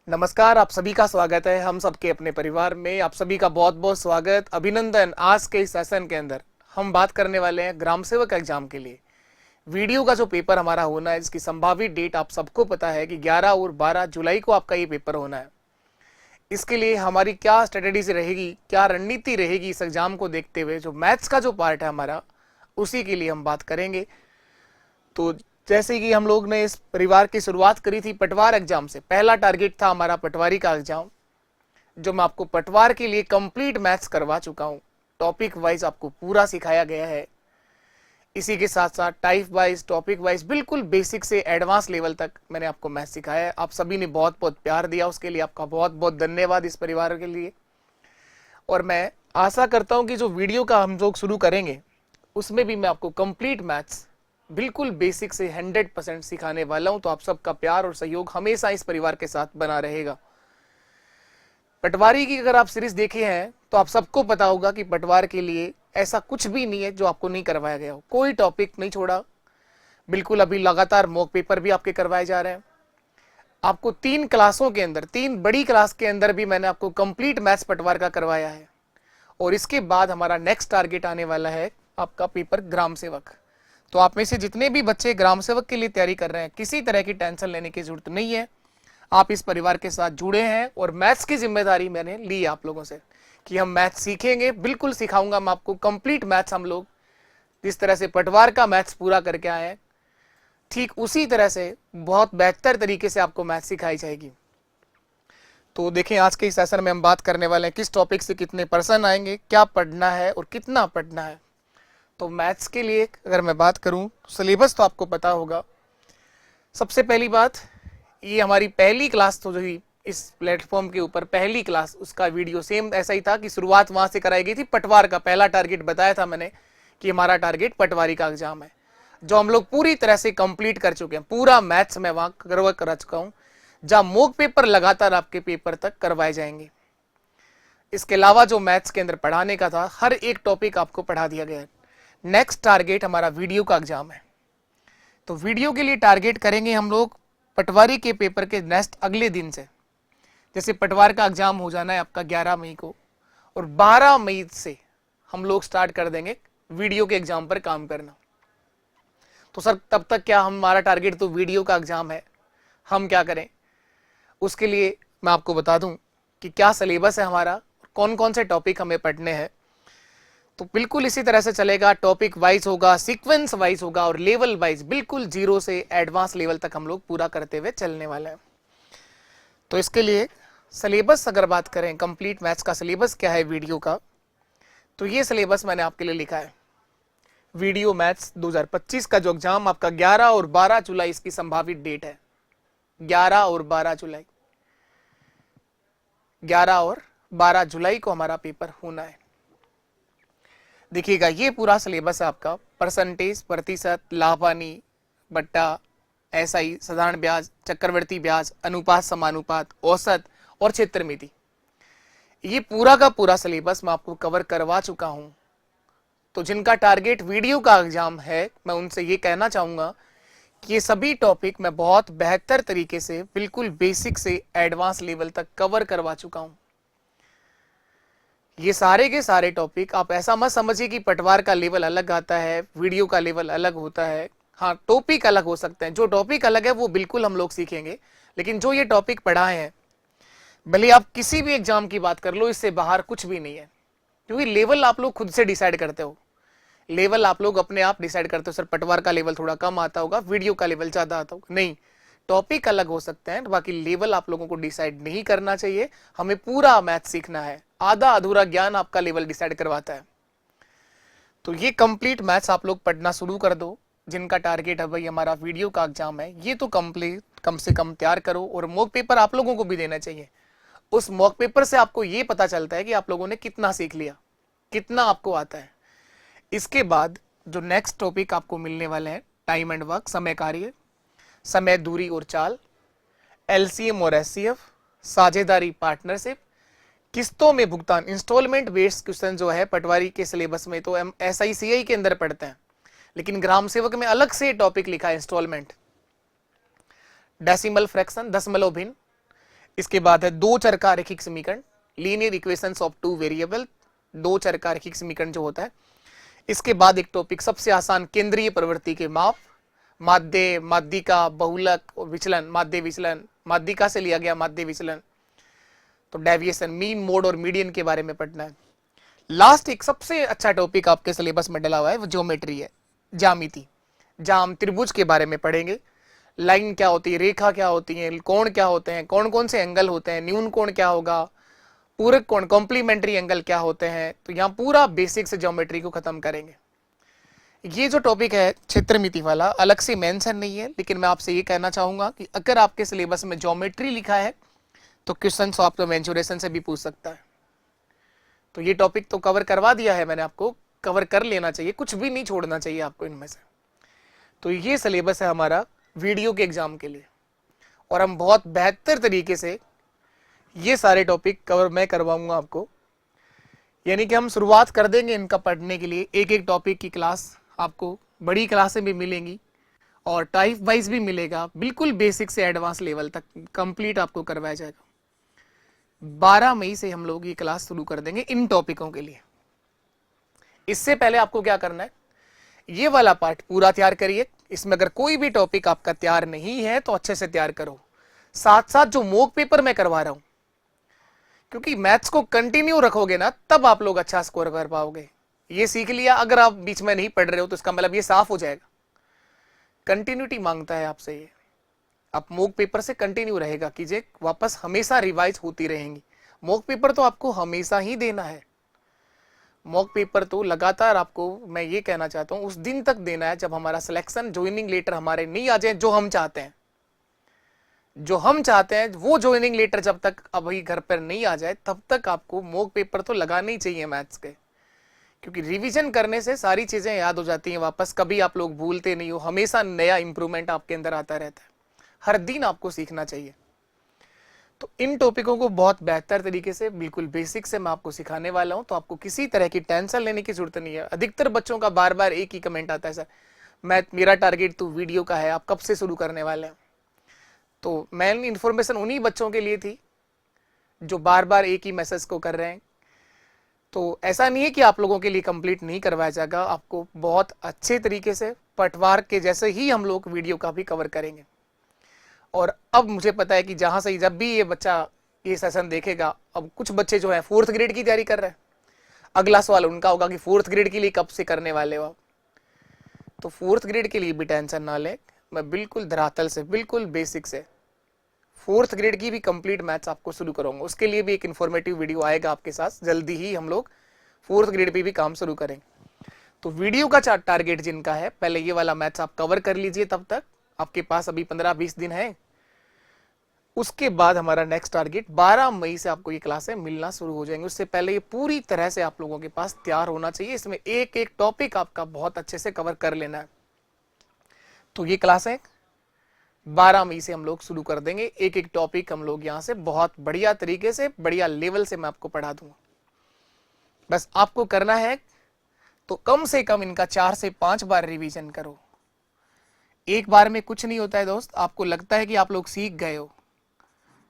नमस्कार, आप सभी का स्वागत है हम सबके अपने परिवार में। आप सभी का बहुत बहुत स्वागत, अभिनंदन। आज के इस सेशन के अंदर हम बात करने वाले हैं ग्राम सेवक एग्जाम के लिए वीडियो का जो पेपर हमारा होना है, इसकी संभावित डेट आप सबको पता है कि 11 और 12 जुलाई को आपका ये पेपर होना है। इसके लिए हमारी क्या स्ट्रेटेजी रहेगी, क्या रणनीति रहेगी इस एग्जाम को देखते हुए, जो मैथ्स का जो पार्ट है हमारा, उसी के लिए हम बात करेंगे। तो जैसे कि हम लोग ने इस परिवार की शुरुआत करी थी पटवार एग्जाम से, पहला टारगेट था हमारा पटवारी का एग्जाम, जो मैं आपको पटवार के लिए कंप्लीट मैथ्स करवा चुका हूं। टॉपिक वाइज आपको पूरा सिखाया गया है। इसी के साथ साथ टाइप वाइज, टॉपिक वाइज, बिल्कुल बेसिक से एडवांस लेवल तक मैंने आपको मैथ्स सिखाया है। आप सभी ने बहुत बहुत प्यार दिया, उसके लिए आपका बहुत बहुत धन्यवाद इस परिवार के लिए। और मैं आशा करता हूं कि जो वीडियो का हम लोग शुरू करेंगे उसमें भी मैं आपको कंप्लीट मैथ्स बिल्कुल बेसिक से 100% सिखाने वाला हूं। तो आप सबका प्यार और सहयोग हमेशा इस परिवार के साथ बना रहेगा। पटवारी की अगर आप सीरीज देखे हैं तो आप सबको पता होगा कि पटवार के लिए ऐसा कुछ भी नहीं है जो आपको नहीं करवाया गया हो। कोई टॉपिक नहीं छोड़ा, बिल्कुल। अभी लगातार मॉक पेपर भी आपके करवाए जा रहे हैं। आपको 3 क्लासों के अंदर, 3 बड़ी क्लास के अंदर भी मैंने आपको कंप्लीट मैथ्स पटवार का करवाया है। और इसके बाद हमारा नेक्स्ट टारगेट आने वाला है आपका पेपर ग्राम सेवक। तो आप में से जितने भी बच्चे ग्राम सेवक के लिए तैयारी कर रहे हैं, किसी तरह की टेंशन लेने की जरूरत नहीं है। आप इस परिवार के साथ जुड़े हैं और मैथ्स की जिम्मेदारी मैंने ली आप लोगों से कि हम मैथ्स सीखेंगे, बिल्कुल सिखाऊंगा मैं आपको कंप्लीट मैथ्स। हम लोग जिस तरह से पटवार का मैथ्स पूरा करके आए हैं, ठीक उसी तरह से बहुत बेहतर तरीके से आपको मैथ्स सिखाई जाएगी। तो देखें, आज के इस सेशन में हम बात करने वाले हैं किस टॉपिक से कितने पर्सन आएंगे, क्या पढ़ना है और कितना पढ़ना है। तो मैथ्स के लिए अगर मैं बात करूं तो सिलेबस तो आपको पता होगा। सबसे पहली बात, ये हमारी पहली क्लास तो जो ही इस प्लेटफॉर्म के ऊपर पहली क्लास, उसका वीडियो सेम ऐसा ही था कि शुरुआत वहां से कराई गई थी। पटवार का पहला टारगेट बताया था मैंने कि हमारा टारगेट पटवारी का एग्जाम है, जो हम लोग पूरी तरह से कंप्लीट कर चुके हैं। पूरा मैथ्स में वहां करा चुका हूं, जहां मॉक पेपर लगातार आपके पेपर तक करवाए जाएंगे। इसके अलावा जो मैथ्स के अंदर पढ़ाने का था, हर एक टॉपिक आपको पढ़ा दिया गया है। नेक्स्ट टारगेट हमारा वीडियो का एग्जाम है। तो वीडियो के लिए टारगेट करेंगे हम लोग पटवारी के पेपर के नेक्स्ट अगले दिन से। जैसे पटवार का एग्जाम हो जाना है आपका 11 मई को, और 12 मई से हम लोग स्टार्ट कर देंगे वीडियो के एग्जाम पर काम करना। तो सर तब तक क्या, हमारा टारगेट तो वीडियो का एग्जाम है, हम क्या करें? उसके लिए मैं आपको बता दूं कि क्या सिलेबस है हमारा, कौन कौन से टॉपिक हमें पढ़ने हैं। तो बिल्कुल इसी तरह से चलेगा, टॉपिक वाइज होगा, सीक्वेंस वाइज होगा और लेवल वाइज, बिल्कुल जीरो से एडवांस लेवल तक हम लोग पूरा करते हुए चलने वाले हैं। तो इसके लिए सिलेबस अगर बात करें, कंप्लीट मैथ्स का सिलेबस क्या है वीडियो का, तो ये सिलेबस मैंने आपके लिए लिखा है। वीडियो मैथ्स 2025 का जो एग्जाम आपका 11 और 12 जुलाई इसकी संभावित डेट है। 11 और 12 जुलाई, 11 और 12 जुलाई को हमारा पेपर होना है। देखिएगा, ये पूरा सिलेबस है आपका। परसेंटेज, प्रतिशत, लाभानी, बट्टा, एसआई, साधारण ब्याज, चक्रवर्ती ब्याज, अनुपात, समानुपात, औसत और क्षेत्र मिति, ये पूरा का पूरा सिलेबस मैं आपको कवर करवा चुका हूं। तो जिनका टारगेट वीडियो का एग्जाम है, मैं उनसे ये कहना चाहूंगा कि ये सभी टॉपिक मैं बहुत बेहतर तरीके से, बिल्कुल बेसिक से एडवांस लेवल तक कवर करवा चुका हूं। ये सारे के सारे टॉपिक, आप ऐसा मत समझिए कि पटवार का लेवल अलग आता है, वीडियो का लेवल अलग होता है। हाँ, टॉपिक अलग हो सकते हैं, जो टॉपिक अलग है वो बिल्कुल हम लोग सीखेंगे, लेकिन जो ये टॉपिक पढ़ाए हैं, भले आप किसी भी एग्जाम की बात कर लो, इससे बाहर कुछ भी नहीं है। क्योंकि लेवल आप लोग खुद से डिसाइड करते हो, लेवल आप लोग अपने आप डिसाइड करते हो। सर पटवार का लेवल थोड़ा कम आता होगा, वीडियो का लेवल ज्यादा आता होगा, नहीं, टॉपिक अलग हो सकते हैं, बाकी लेवल आप लोगों को डिसाइड नहीं करना चाहिए। हमें पूरा मैथ सीखना है, आधा अधूरा ज्ञान आपका लेवल डिसाइड करवाता है। तो ये कंप्लीट मैथ्स आप लोग पढ़ना शुरू कर दो। जिनका टारगेट है भाई हमारा वीडियो का एग्जाम है, ये तो कंप्लीट कम से कम तैयार करो। और मॉक पेपर आप लोगों को भी देना चाहिए। उस मॉक पेपर से आपको ये पता चलता है कि आप लोगों ने कितना सीख लिया, कितना आपको आता है। इसके बाद जो नेक्स्ट टॉपिक आपको मिलने वाले हैं, टाइम एंड वर्क, समय कार्य, समय, दूरी और चाल, एलसीएम और एचसीएफ, साझेदारी, पार्टनरशिप, किस्तों में भुगतान, इंस्टॉलमेंट बेस्ड क्वेश्चन जो है पटवारी के सिलेबस में तो हम एसआईसीआई के अंदर पढ़ते हैं, लेकिन ग्राम सेवक में अलग से टॉपिक लिखा है इंस्टॉलमेंट, डेसिमल फ्रैक्शन, दशमलव भिन्न, इसके बाद है दो चर का रैखिक समीकरण, linear equations of two variable, दो चर का रैखिक समीकरण जो होता है। इसके बाद एक टॉपिक सबसे आसान, केंद्रीय प्रवृत्ति के माप, माध्य, माध्यिका, बहुलक और विचलन, माध्य विचलन, माध्यिका से लिया गया माध्य विचलन, तो डेविएशन, मीन, मोड और मीडियन के बारे में पढ़ना है। लास्ट एक सबसे अच्छा टॉपिक आपके सिलेबस में डला हुआ है वो ज्योमेट्री है, ज्यामिति, जाम त्रिभुज के बारे में पढ़ेंगे। लाइन क्या होती है, रेखा क्या होती है, कोण क्या होते हैं, कौन कौन से एंगल होते हैं, न्यून कोण क्या होगा, पूरक कोण, कॉम्प्लीमेंट्री एंगल क्या होते हैं। तो यहाँ पूरा बेसिक से ज्योमेट्री को खत्म करेंगे। ये जो टॉपिक है क्षेत्रमिति वाला अलग से मेंशन नहीं है, लेकिन मैं आपसे ये कहना चाहूंगा कि अगर आपके सिलेबस में ज्योमेट्री लिखा है तो क्वेश्चन आप तो मेंसुरेशन से भी पूछ सकता है। तो ये टॉपिक तो कवर करवा दिया है मैंने, आपको कवर कर लेना चाहिए, कुछ भी नहीं छोड़ना चाहिए आपको इनमें से। तो ये सिलेबस है हमारा वीडियो के एग्जाम के लिए, और हम बहुत बेहतर तरीके से ये सारे टॉपिक कवर मैं करवाऊंगा आपको। यानी कि हम शुरुआत कर देंगे इनका पढ़ने के लिए। एक एक टॉपिक की क्लास आपको बड़ी क्लासें भी मिलेंगी और टाइप वाइज भी मिलेगा, बिल्कुल बेसिक से एडवांस लेवल तक कंप्लीट आपको करवाया जाएगा। 12 मई से हम लोग ये क्लास शुरू कर देंगे इन टॉपिकों के लिए। इससे पहले आपको क्या करना है, ये वाला पार्ट पूरा तैयार करिए। इसमें अगर कोई भी टॉपिक आपका तैयार नहीं है तो अच्छे से तैयार करो। साथ साथ जो मॉक पेपर मैं करवा रहा हूं, क्योंकि मैथ्स को कंटिन्यू रखोगे ना तब आप लोग अच्छा स्कोर कर पाओगे। ये सीख लिया, अगर आप बीच में नहीं पढ़ रहे हो तो इसका मतलब ये साफ हो जाएगा। कंटिन्यूटी मांगता है आपसे ये, आप मॉक पेपर से कंटिन्यू रहेगा कीजिए, वापस हमेशा रिवाइज होती रहेंगी। मॉक पेपर तो आपको हमेशा ही देना है। मॉक पेपर तो लगातार आपको, मैं ये कहना चाहता हूं, उस दिन तक देना है जब हमारा सिलेक्शन, ज्वाइनिंग लेटर हमारे नहीं आ जाए जो हम चाहते हैं। जो हम चाहते हैं वो ज्वाइनिंग लेटर जब तक अभी घर पर नहीं आ जाए तब तक आपको मॉक पेपर तो लगाने ही चाहिए मैथ्स के, क्योंकि रिवीजन करने से सारी चीजें याद हो जाती हैं वापस, कभी आप लोग भूलते नहीं हो, हमेशा नया इंप्रूवमेंट आपके अंदर आता रहता है, हर दिन आपको सीखना चाहिए। तो इन टॉपिकों को बहुत बेहतर तरीके से, बिल्कुल बेसिक से मैं आपको सिखाने वाला हूं, तो आपको किसी तरह की टेंशन लेने की जरूरत नहीं है। अधिकतर बच्चों का बार बार एक ही कमेंट आता है, सर मेरा टारगेट तो वीडियो का है, आप कब से शुरू करने वाले हैं। तो मेन इन्फॉर्मेशन उन्हीं बच्चों के लिए थी जो बार बार एक ही मैसेज को कर रहे हैं। तो ऐसा नहीं है कि आप लोगों के लिए कंप्लीट नहीं करवाया जाएगा, आपको बहुत अच्छे तरीके से पटवार के जैसे ही हम लोग वीडियो का भी कवर करेंगे। और अब मुझे पता है कि जहां से जब भी ये बच्चा ये सेशन देखेगा, अब कुछ बच्चे जो है 4th ग्रेड की तैयारी कर रहे हैं, अगला सवाल उनका होगा कि 4th ग्रेड के लिए कब से करने वाले हो आप। तो 4th ग्रेड के लिए भी टेंशन ना ले, मैं बिल्कुल धरातल से, बिल्कुल बेसिक से 4th ग्रेड की भी कंप्लीट मैथ्स आपको शुरू करूंगा। उसके लिए भी एक इन्फॉर्मेटिव वीडियो आएगा आपके साथ, जल्दी ही हम लोग 4th ग्रेड पे भी काम शुरू करेंगे। तो वीडियो का टारगेट जिनका है, पहले ये वाला मैथ्स आप कवर कर लीजिए, तब तक आपके पास अभी 15-20 दिन है। उसके बाद हमारा नेक्स्ट टारगेट 12 मई से आपको ये क्लासें मिलना शुरू हो जाएंगी। उससे पहले ये पूरी तरह से आप लोगों के पास तैयार होना चाहिए, इसमें एक एक टॉपिक आपका बहुत अच्छे से कवर कर लेना है। तो ये क्लासें 12 मई से हम लोग शुरू कर देंगे, एक एक टॉपिक हम लोग यहाँ से बहुत बढ़िया तरीके से, बढ़िया लेवल से मैं आपको पढ़ा दूंगा। बस आपको करना है तो कम से कम इनका 4 से 5 बार रिवीजन करो। एक बार में कुछ नहीं होता है दोस्त। आपको लगता है कि आप लोग सीख गए हो,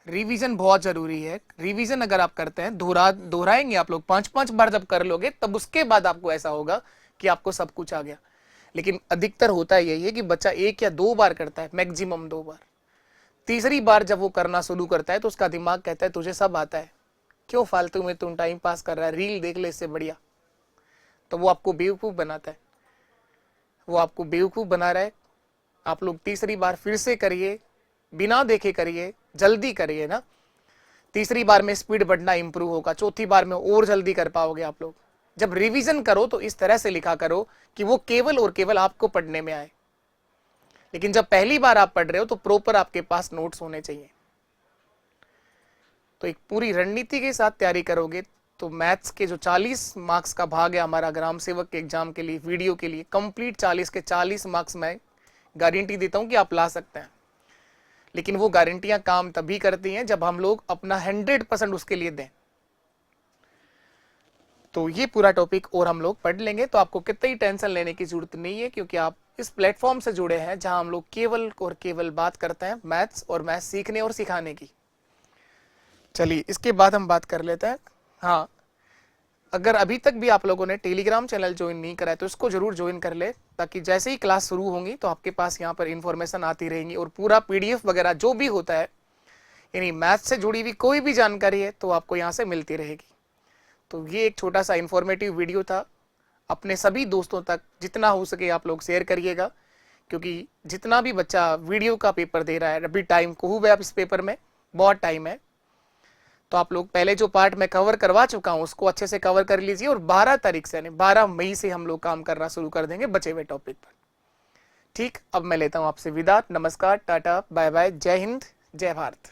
रिवीजन बहुत जरूरी है। रिवीजन अगर आप करते हैं, दोहराएंगे आप लोग 5-5 बार जब कर लोगे, तब उसके बाद आपको ऐसा होगा कि आपको सब कुछ आ गया। लेकिन अधिकतर होता यही है कि बच्चा 1 या 2 बार करता है, मैक्सिमम 2 बार। तीसरी बार जब वो करना शुरू करता है तो उसका दिमाग कहता है तुझे सब आता है, क्यों फालतू में तुम टाइम पास कर रहा है, रील देख ले इससे बढ़िया। तो वो आपको बेवकूफ बनाता है, वो आपको बेवकूफ बना रहा है। आप लोग तीसरी बार फिर से करिए, बिना देखे करिए, जल्दी करिए ना। तीसरी बार में स्पीड बढ़ना इंप्रूव होगा, चौथी बार में और जल्दी कर पाओगे आप लोग। जब रिवीजन करो तो इस तरह से लिखा करो कि वो केवल और केवल आपको पढ़ने में आए। लेकिन जब पहली बार आप पढ़ रहे हो तो प्रॉपर आपके पास नोट्स होने चाहिए। तो एक पूरी रणनीति के साथ तैयारी करोगे तो मैथ्स के जो 40 मार्क्स का भाग है हमारा ग्राम सेवक के एग्जाम के लिए, वीडियो के लिए, कंप्लीट 40 के 40 मार्क्स मैं गारंटी देता हूं कि आप ला सकते हैं। लेकिन वो गारंटियां काम तभी करती हैं जब हम लोग अपना 100% उसके लिए दें। तो ये पूरा टॉपिक और हम लोग पढ़ लेंगे, तो आपको कितनी टेंशन लेने की जरूरत नहीं है, क्योंकि आप इस प्लेटफॉर्म से जुड़े हैं जहां हम लोग केवल और केवल बात करते हैं मैथ्स और मैथ्स सीखने और सिखाने की। चलिए इसके बाद हम बात कर लेते हैं। हाँ, अगर अभी तक भी आप लोगों ने टेलीग्राम चैनल ज्वाइन नहीं करा है तो इसको जरूर ज्वाइन कर ले, ताकि जैसे ही क्लास शुरू होंगी तो आपके पास यहाँ पर इंफॉर्मेशन आती रहेंगी और पूरा पीडीएफ वगैरह जो भी होता है, यानी मैथ से जुड़ी हुई कोई भी जानकारी है तो आपको यहाँ से मिलती रहेगी। तो ये एक छोटा सा इंफॉर्मेटिव वीडियो था। अपने सभी दोस्तों तक जितना हो सके आप लोग शेयर करिएगा, क्योंकि जितना भी बच्चा वीडियो का पेपर दे रहा है, अभी टाइम को हुए आप इस पेपर में बहुत टाइम है, तो आप लोग पहले जो पार्ट मैं कवर करवा चुका हूं उसको अच्छे से कवर कर लीजिए और 12 तारीख से यानी 12 मई से हम लोग काम करना शुरू कर देंगे बचे हुए टॉपिक पर। ठीक, अब मैं लेता हूं आपसे विदा। नमस्कार, टाटा, बाय बाय, जय हिंद, जय भारत।